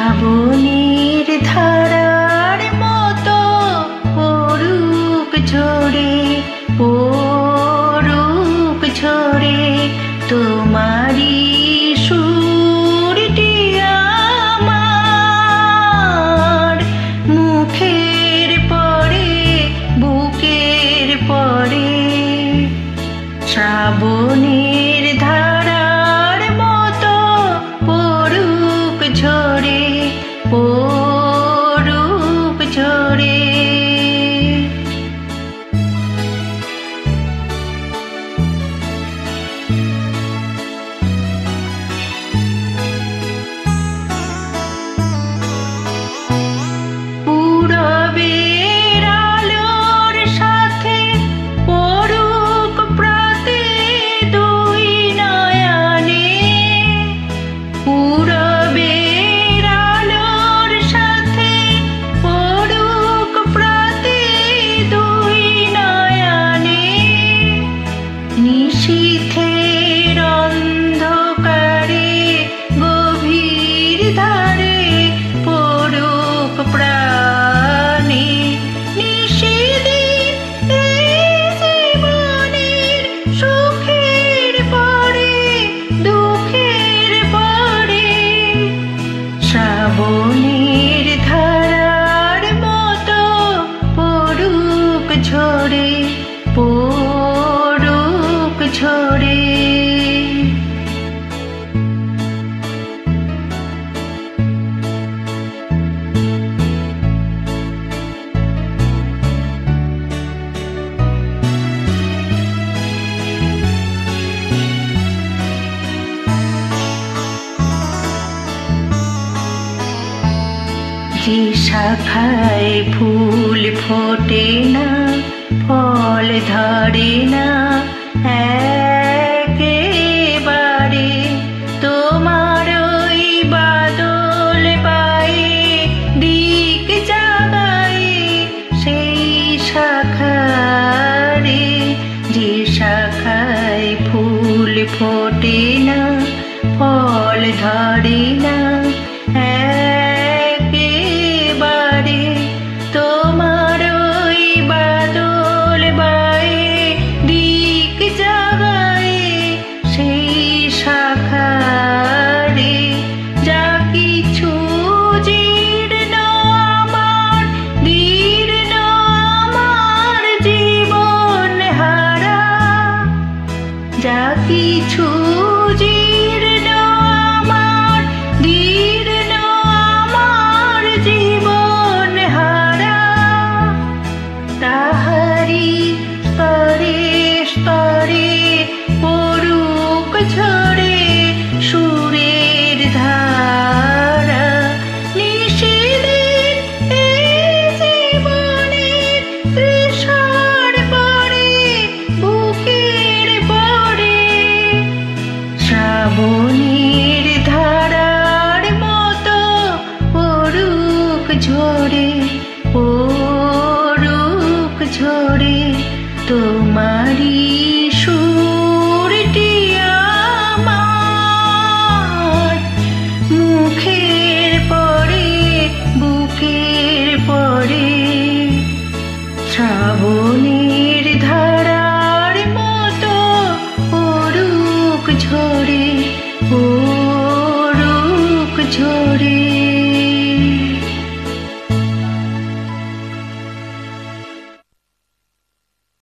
শ্রাবণের ধারার মতো পড়ুক ঝরে, পড়ুক ঝরে তোমারি সুরটি আমার মুখের পরে, বুকের পরে। শ্রাবণের ধারার মতো পড়ুক ঝরে, পড়ুক ঝরে। পূরবের আলোর সাথে পড়ুক প্রাতে দুই নয়নে, পূরবের আলোর সাথে পড়ুক প্রাতে দুই নয়নে। নিশীথের অন্ধকারে গভীর ধারে পড়ুক প্রাণে। নিশিদিন এই জীবনের সুখের পরে, দুঃখের পরে। শ্রাবণের ধারার মতো পড়ুক ঝরে, পড়ুক ঝরে। যে শাখায় ফুল ফোটে না, ফল ধরে না একেবারে, তোমার ওই বাদল পায়ে দিক জাগায় সেই শাখারে। যে শাখায় ফুল ফোটে না, ফল ধরে না একেবারে, তোমার ওই বাদল বায়ে দিক জাগায় সেই শাখারে। যা কিছু জীর্ণ আমার, দীর্ণ আমার জীবন হারা, যা কিছু জীর্ণ